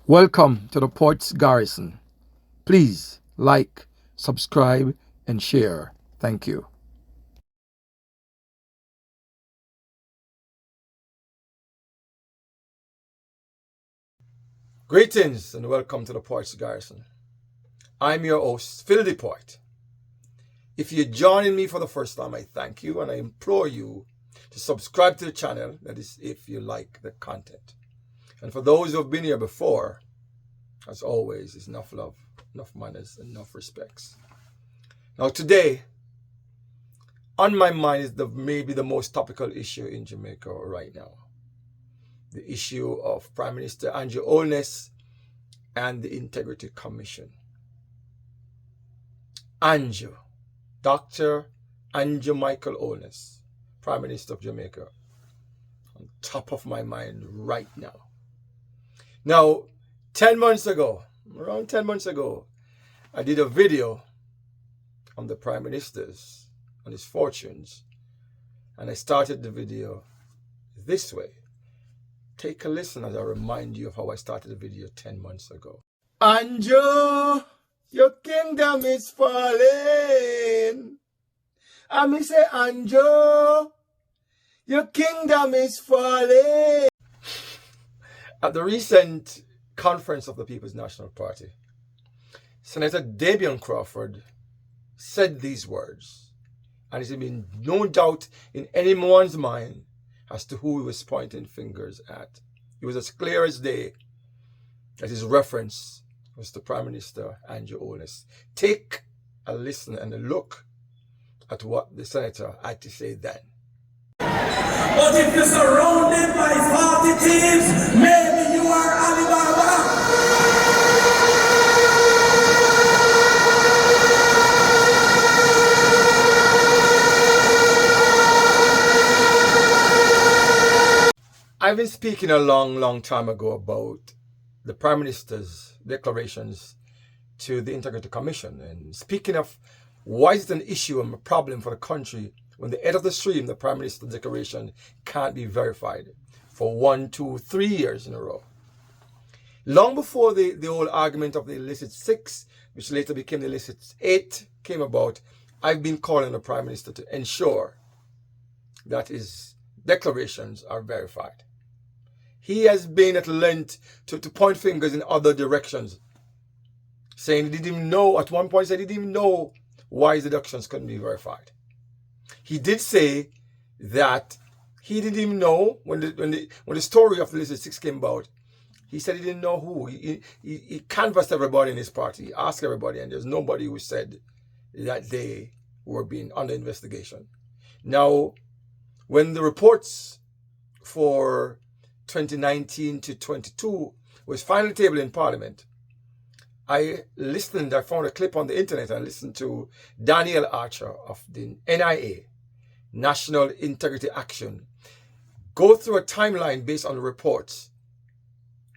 Welcome to the Port's Garrison. Please like, subscribe, and share. Thank you. Greetings and welcome to the Port's Garrison. I'm your host, Phil the Port. If you're joining me for the first time, I thank you and I implore you to subscribe to the channel, that is, if you like the content. And for those who have been here before, as always, it's enough love, enough manners, enough respects. Now today, on my mind is maybe the most topical issue in Jamaica right now. The issue of Prime Minister Holness and the Integrity Commission. Dr. Andrew Michael Holness, Prime Minister of Jamaica, on top of my mind right now. Now, around 10 months ago, I did a video on the Prime Minister's, on his fortunes, and I started the video this way. Take a listen as I remind you of how I started the video 10 months ago. Andrew, your kingdom is falling. I may say, Andrew, your kingdom is falling. At the recent conference of the People's National Party, Senator Damian Crawford said these words, and it's been no doubt in anyone's mind as to who he was pointing fingers at. It was as clear as day that his reference was to Prime Minister Andrew Holness. Take a listen and a look at what the senator had to say then. But if you're surrounded by 40 thieves, maybe you are Alibaba. I've been speaking a long time ago about the Prime Minister's declarations to the Integrity Commission. And speaking of why is it an issue and a problem for the country when the head of the stream, the Prime Minister's declaration, can't be verified for 1, 2, 3 years in a row. Long before the whole argument of the illicit 6, which later became the illicit 8, came about, I've been calling the Prime Minister to ensure that his declarations are verified. He has been at length to point fingers in other directions, saying he didn't even know, at one point said he didn't even know why his deductions couldn't be verified. He did say that he didn't even know when the story of the illicit 6 came about. He said he didn't know who. He canvassed everybody in his party, he asked everybody, and there's nobody who said that they were being under investigation. Now, when the reports for 2019 to 22 was finally tabled in Parliament, I found a clip on the internet and listened to Daniel Archer of the NIA, National Integrity Action, go through a timeline based on the reports.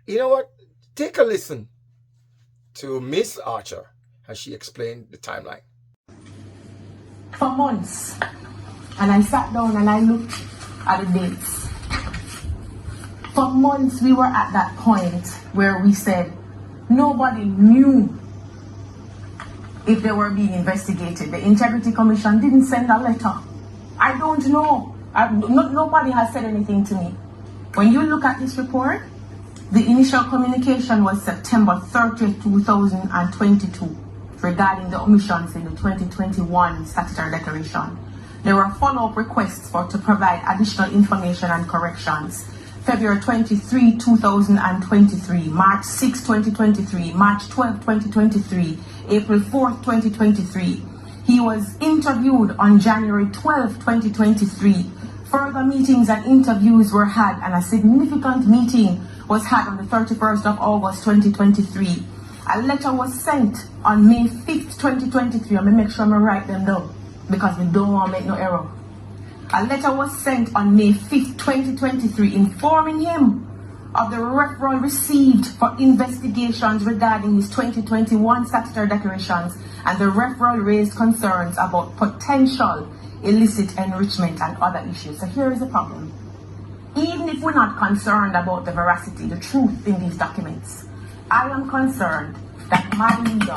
You know what? Take a listen to Miss Archer as she explained the timeline. For months, and I sat down and I looked at the dates. For months, we were at that point where we said nobody knew if they were being investigated. The Integrity Commission didn't send a letter. I don't know. Nobody has said anything to me. When you look at this report, the initial communication was September 30th, 2022 regarding the omissions in the 2021 statutory declaration. There were follow-up requests to provide additional information and corrections. February 23, 2023, March 6, 2023, March 12, 2023, April 4, 2023. He was interviewed on January 12, 2023. Further meetings and interviews were had, and a significant meeting was had on the 31st of August, 2023. A letter was sent on May 5th, 2023. I'm going to make sure I write them down because we don't want to make no error. A letter was sent on May 5th, 2023, informing him of the referral received for investigations regarding his 2021 statutory declarations, and the referral raised concerns about potential illicit enrichment and other issues. So here is the problem. Even if we're not concerned about the veracity, the truth in these documents, I am concerned that my leader,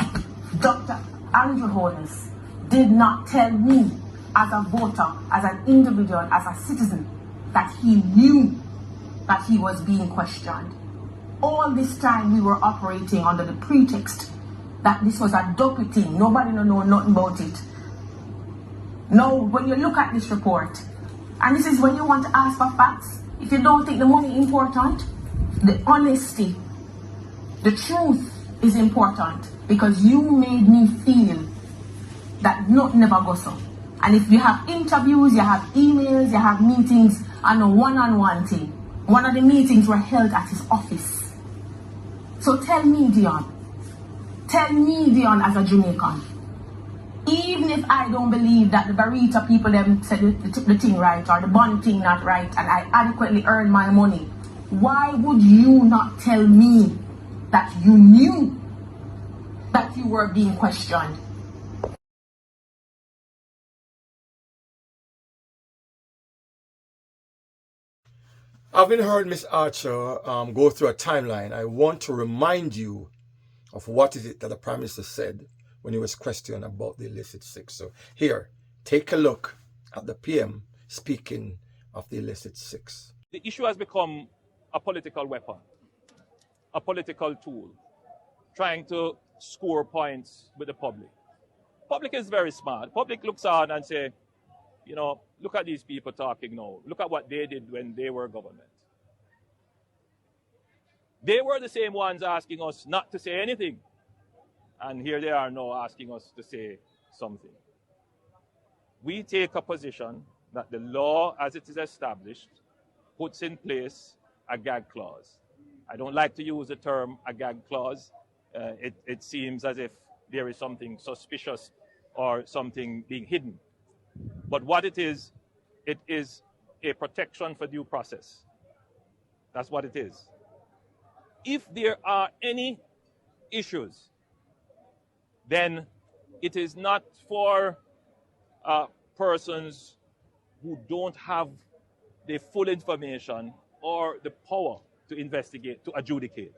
Dr. Andrew Holness, did not tell me as a voter, as an individual, as a citizen, that he knew that he was being questioned. All this time we were operating under the pretext that this was a dopey thing. Nobody know nothing about it. Now, when you look at this report, and this is when you want to ask for facts, if you don't think the money important, the honesty, the truth is important, because you made me feel that nothing never goes so. And if you have interviews, you have emails, you have meetings, and a one-on-one thing. One of the meetings were held at his office. So tell me, Dion, as a Jamaican, even if I don't believe that the Barita people them said the thing right or the bond thing not right, and I adequately earned my money, why would you not tell me that you knew that you were being questioned? Having heard Ms. Archer go through a timeline, I want to remind you of what is it that the Prime Minister said when he was questioned about the illicit six. So here, take a look at the PM speaking of the illicit six. The issue has become a political weapon, a political tool, trying to score points with the public. Public is very smart. Public looks on and say, you know, look at these people talking now. Look at what they did when they were government. They were the same ones asking us not to say anything. And here they are now asking us to say something. We take a position that the law as it is established puts in place a gag clause. I don't like to use the term a gag clause. It seems as if there is something suspicious or something being hidden. But what it is a protection for due process. That's what it is. If there are any issues, then it is not for persons who don't have the full information or the power to investigate, to adjudicate.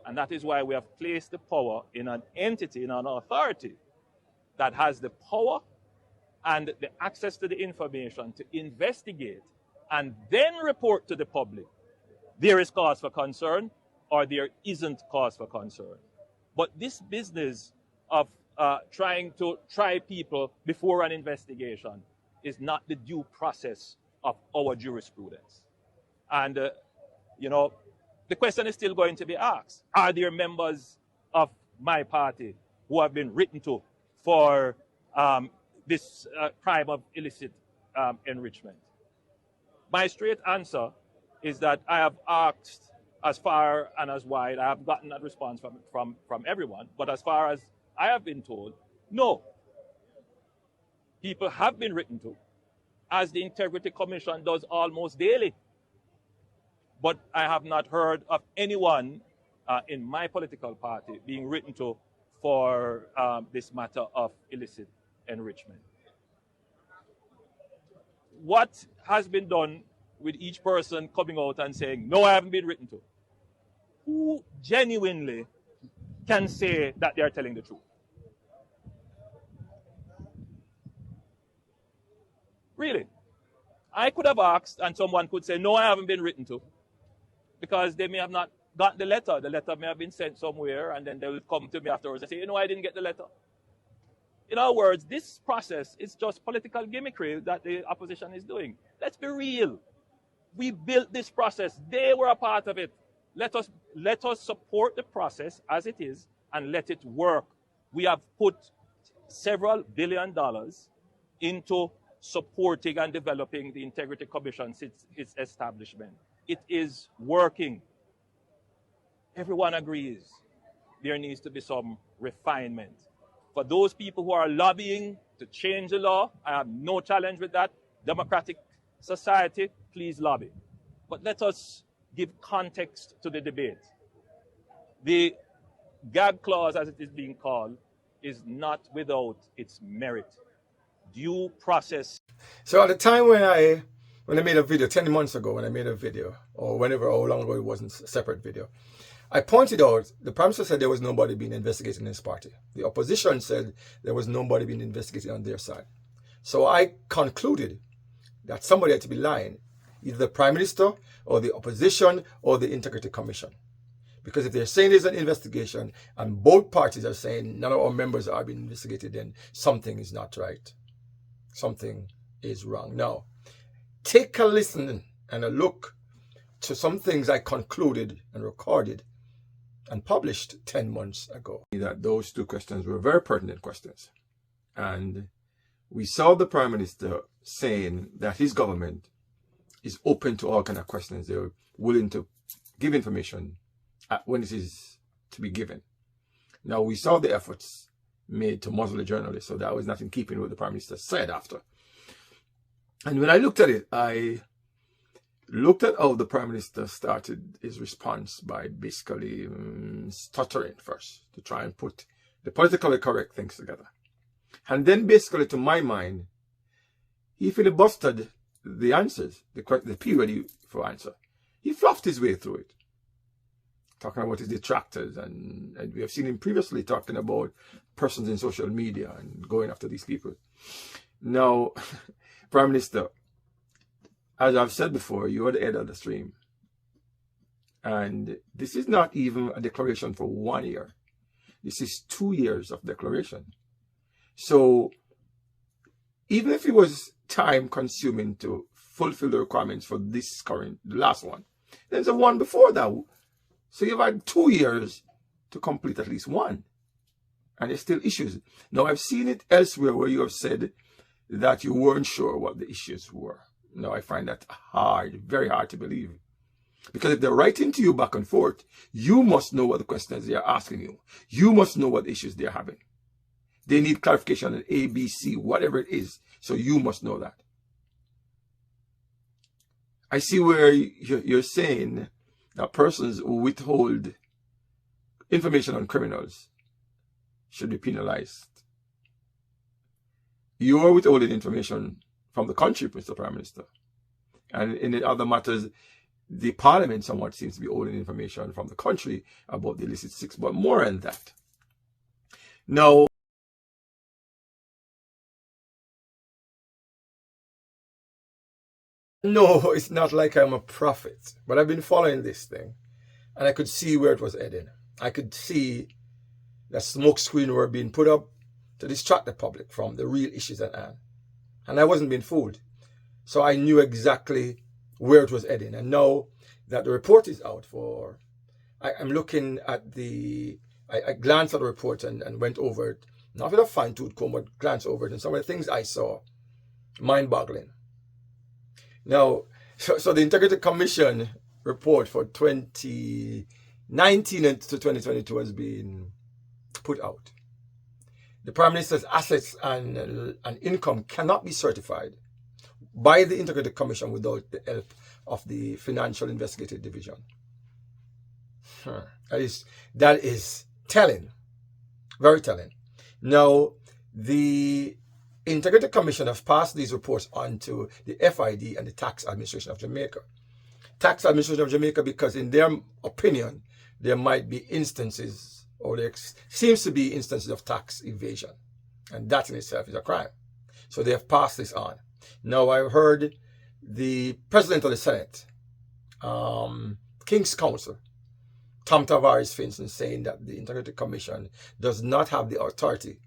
And that is why we have placed the power in an entity, in an authority that has the power and the access to the information to investigate and then report to the public. There is cause for concern or there isn't cause for concern. But this business of trying to try people before an investigation is not the due process of our jurisprudence. And, you know, the question is still going to be asked. Are there members of my party who have been written to for this crime of illicit enrichment? My straight answer is that I have asked as far and as wide. I have gotten that response from everyone. But as far as I have been told, no. People have been written to, as the Integrity Commission does almost daily. But I have not heard of anyone in my political party being written to for this matter of illicit enrichment. What has been done with each person coming out and saying, no, I haven't been written to? Who genuinely can say that they are telling the truth? Really? I could have asked and someone could say, no, I haven't been written to, because they may have not got the letter. The letter may have been sent somewhere and then they will come to me afterwards and say, you know, I didn't get the letter. In other words, this process is just political gimmickry that the opposition is doing. Let's be real. We built this process. They were a part of it. Let us support the process as it is and let it work. We have put several $1 billion into supporting and developing the Integrity Commission since its establishment. It is working. Everyone agrees there needs to be some refinement. For those people who are lobbying to change the law, I have no challenge with that. Democratic society, please lobby. But let us give context to the debate. The gag clause, as it is being called, is not without its merit. Due process. So at the time when I made a video, 10 months ago when I made a video, or whenever, how long ago it wasn't a separate video, I pointed out, the Prime Minister said there was nobody being investigated in his party. The opposition said there was nobody being investigated on their side. So I concluded that somebody had to be lying, either the Prime Minister or the opposition or the Integrity Commission. Because if they're saying there's an investigation and both parties are saying none of our members are being investigated, then something is not right. Something is wrong. Now, take a listen and a look to some things I concluded and recorded and published 10 months ago. That those two questions were very pertinent questions. And we saw the Prime Minister saying that his government is open to all kinds of questions. They're willing to give information when it is to be given. Now, we saw the efforts made to muzzle the journalists, so that was not in keeping with what the Prime Minister said after. And when I looked at it, I looked at how the Prime Minister started his response by basically stuttering first to try and put the politically correct things together. And then basically, to my mind, he filibustered the answers, the period for answer. He fluffed his way through it, talking about his detractors, and we have seen him previously talking about persons in social media and going after these people. Now, Prime Minister, as I've said before, you are the head of the stream. And this is not even a declaration for 1 year. This is 2 years of declaration. So, even if it was time consuming to fulfill the requirements for this the last one, there's a one before that. So you've had 2 years to complete at least one. And there's still issues. Now, I've seen it elsewhere where you have said that you weren't sure what the issues were. Now, I find that hard, very hard to believe. Because if they're writing to you back and forth, you must know what the questions they are asking you. You must know what issues they're having. They need clarification on A, B, C, whatever it is. So you must know that. I see where you're saying that persons who withhold information on criminals should be penalized. You are withholding information from the country, Mr. Prime Minister. And in the other matters, the Parliament somewhat seems to be holding information from the country about the illicit six, but more than that. Now, no, it's not like I'm a prophet, but I've been following this thing, and I could see where it was heading. I could see that smoke screen were being put up to distract the public from the real issues at hand. And I wasn't being fooled. So I knew exactly where it was heading. And now that the report is out I'm looking at I glanced at the report and went over it, not with a fine-tooth comb, but glanced over it, and some of the things I saw, mind-boggling. Now, so the Integrity Commission report for 2019 to 2022 has been put out. The Prime Minister's assets and income cannot be certified by the Integrity Commission without the help of the Financial Investigative Division. That is telling, very telling. Now, the Integrity Commission has passed these reports on to the FID and the Tax Administration of Jamaica. Tax Administration of Jamaica, because in their opinion, there might be instances, or there seems to be instances of tax evasion. And that in itself is a crime. So they have passed this on. Now, I've heard the President of the Senate, King's Counsel, Tom Tavares, for instance, saying that the Integrity Commission does not have the authority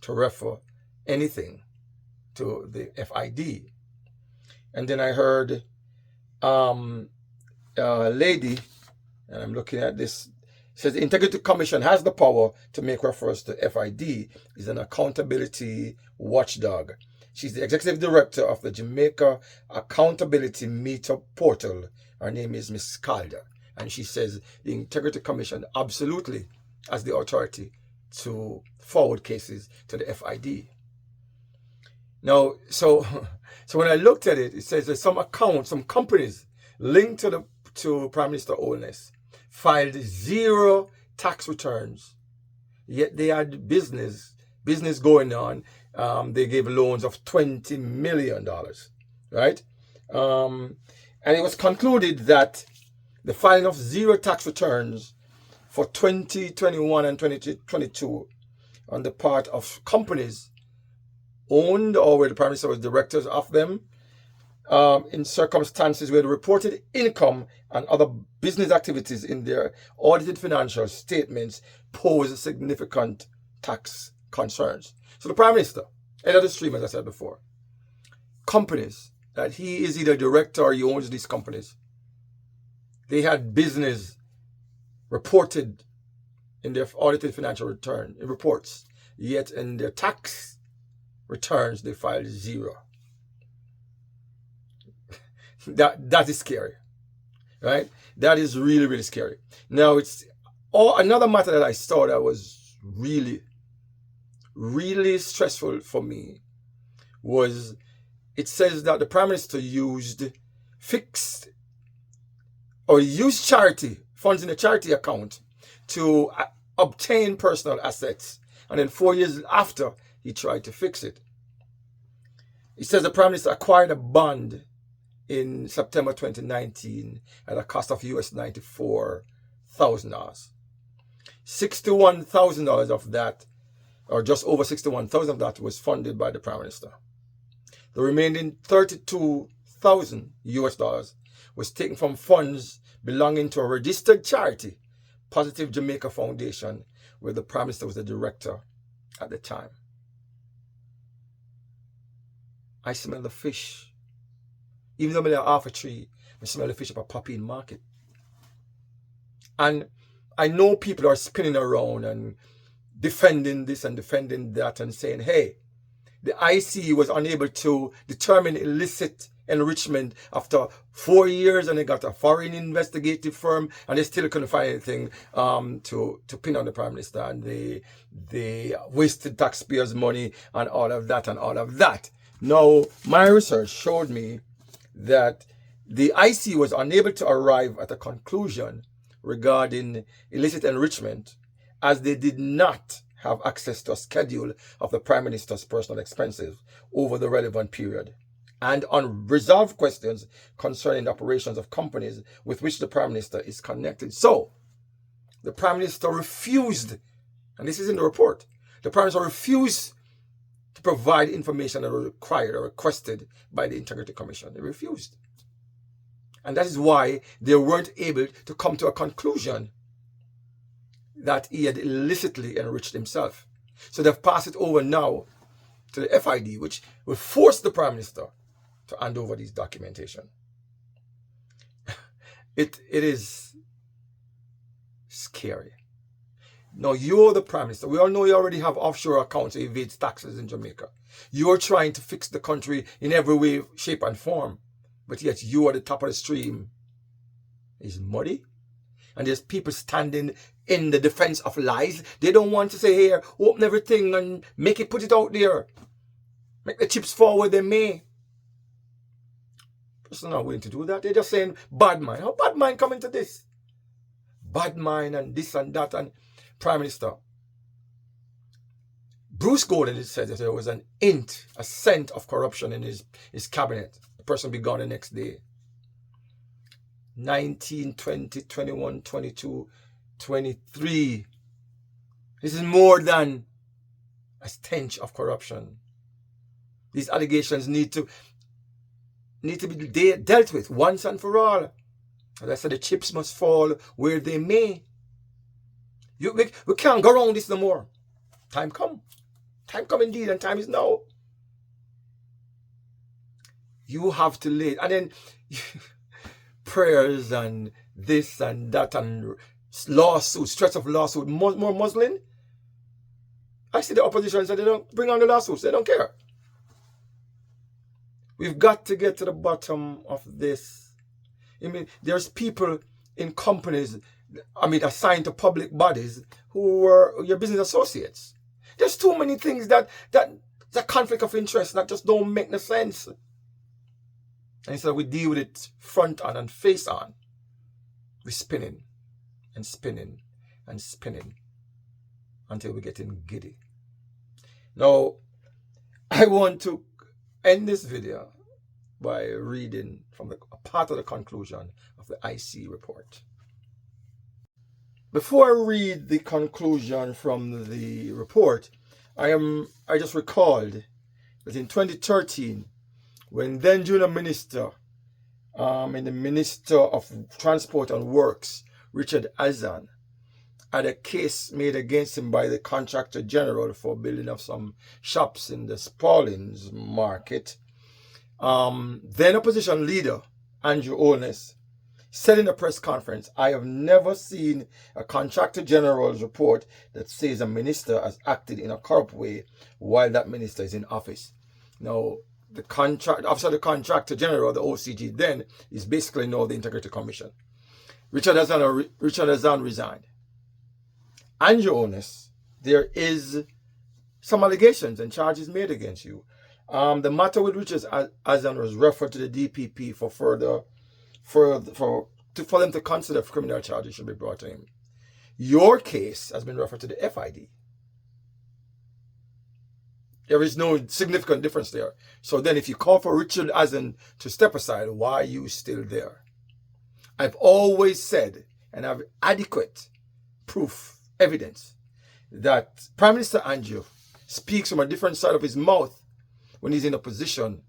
to refer anything to the FID. And then I heard a lady, and I'm looking at this, says the Integrity Commission has the power to make reference to FID, is an accountability watchdog. She's the executive director of the Jamaica Accountability Meter Portal. Her name is Miss Calder. And she says the Integrity Commission absolutely has the authority to forward cases to the FID. Now, so when I looked at it, it says there's some companies linked to Prime Minister Holness filed 0 tax returns, yet they had business going on. They gave loans of $20 million, right? And it was concluded that the filing of 0 tax returns for 2021 and 2022 on the part of companies owned or where the Prime Minister was directors of them, in circumstances where the reported income and other business activities in their audited financial statements pose significant tax concerns. So the Prime Minister, head of the stream, as I said before, companies that he is either director or he owns these companies, they had business reported in their audited financial return reports, yet in their tax returns they filed zero. That is scary, right? That is really, really scary. Now, it's another matter that I saw that was really, really stressful for me was, it says that the Prime Minister used charity funds in a charity account to obtain personal assets, and then 4 years after he tried to fix it. It says the Prime Minister acquired a bond in September 2019 at a cost of US $94,000. $61,000 of that, or just over $61,000 of that, was funded by the Prime Minister. The remaining $32,000 US dollars was taken from funds belonging to a registered charity, Positive Jamaica Foundation, where the Prime Minister was the director at the time. I smell the fish. Even though I'm half a tree, I smell the fish up a Poppy market. And I know people are spinning around and defending this and defending that and saying, hey, the IC was unable to determine illicit enrichment after 4 years, and they got a foreign investigative firm and they still couldn't find anything to pin on the Prime Minister, and they wasted taxpayers' money and all of that and all of that. Now, my research showed me that the IC was unable to arrive at a conclusion regarding illicit enrichment, as they did not have access to a schedule of the Prime Minister's personal expenses over the relevant period, and unresolved questions concerning the operations of companies with which the Prime Minister is connected. So, the Prime Minister refused, and this is in the report, the Prime Minister refused to provide information that was required or requested by the Integrity Commission. They refused. And that is why they weren't able to come to a conclusion that he had illicitly enriched himself. So they've passed it over now to the FID, which will force the Prime Minister to hand over this documentation. It is scary. Now, you're the Prime Minister. We all know you already have offshore accounts to evade taxes in Jamaica. You're trying to fix the country in every way, shape, and form. But yet you are the top of the stream. It's muddy. And there's people standing in the defense of lies. They don't want to say, here, open everything and put it out there. Make the chips fall where they may. People are not willing to do that. They're just saying, bad mind. How bad mind come into this? Bad mind and this and that. And Prime Minister Bruce Gordon said that there was a scent of corruption in his cabinet. The person be gone the next day. 19, 20, 21, 22, 23. This is more than a stench of corruption. These allegations need to be dealt with once and for all. As I said, the chips must fall where they may. We can't go around this no more. Time come. Time come indeed, and time is now. You have to lay. And then prayers and this and that and lawsuits, threats of lawsuit, more muzzling. I see the opposition say they don't bring on the lawsuits. They don't care. We've got to get to the bottom of this. I mean, there's people in companies, assigned to public bodies who are your business associates. There's too many things that's a conflict of interest that just don't make no sense. And instead we deal with it front on and face on, we're spinning and spinning and spinning until we're getting giddy. Now, I want to end this video by reading from a part of the conclusion of the IC report. Before I read the conclusion from the report, I just recalled that in 2013, when then Junior Minister and the Minister of Transport and Works, Richard Azan, had a case made against him by the Contractor General for building of some shops in the Spaldings Market, then opposition leader Andrew Holness said in a press conference, "I have never seen a Contractor General's report that says a minister has acted in a corrupt way while that minister is in office." Now, the officer, the Contractor General, the OCG, then is basically now the Integrity Commission. Richard Azan resigned. Andrew Holness, there is some allegations and charges made against you. The matter with Richard Azan was referred to the DPP for them to consider if criminal charges should be brought to him. Your case has been referred to the FID. There is no significant difference there. So then if you call for Richard Azan to step aside, why are you still there? I've always said, and I have adequate proof, evidence, that Prime Minister Andrew speaks from a different side of his mouth when he's in opposition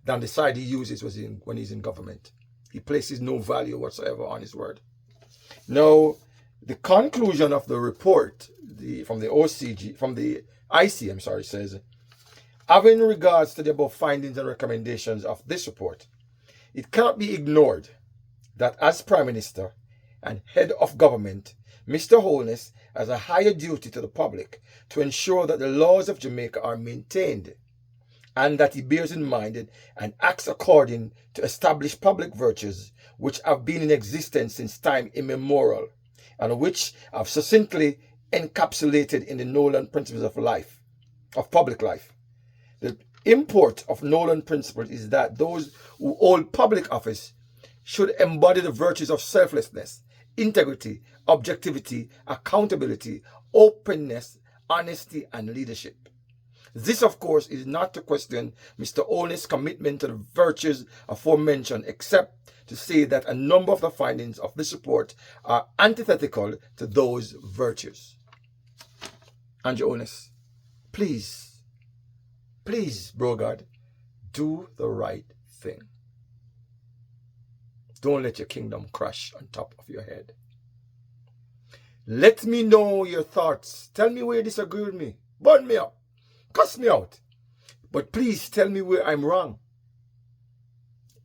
than the side he uses when he's in government. He places no value whatsoever on his word. Now, the conclusion of the report from the IC, says, having regards to the above findings and recommendations of this report, it cannot be ignored that as Prime Minister and Head of Government, Mr. Holness has a higher duty to the public to ensure that the laws of Jamaica are maintained, and that he bears in mind and acts according to established public virtues which have been in existence since time immemorial, and which have succinctly encapsulated in the Nolan principles of public life. The import of Nolan principles is that those who hold public office should embody the virtues of selflessness, integrity, objectivity, accountability, openness, honesty, and leadership. This, of course, is not to question Mr. Holness' commitment to the virtues aforementioned, except to say that a number of the findings of this report are antithetical to those virtues. Andrew Holness, please, bro God, do the right thing. Don't let your kingdom crash on top of your head. Let me know your thoughts. Tell me where you disagree with me. Burn me up. Cuss me out. But please tell me where I'm wrong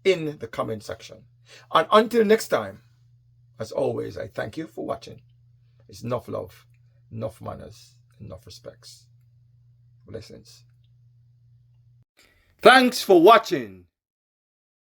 in the comment section. And until next time, as always, I thank you for watching. It's enough love, enough manners, enough respects. Blessings. Thanks for watching.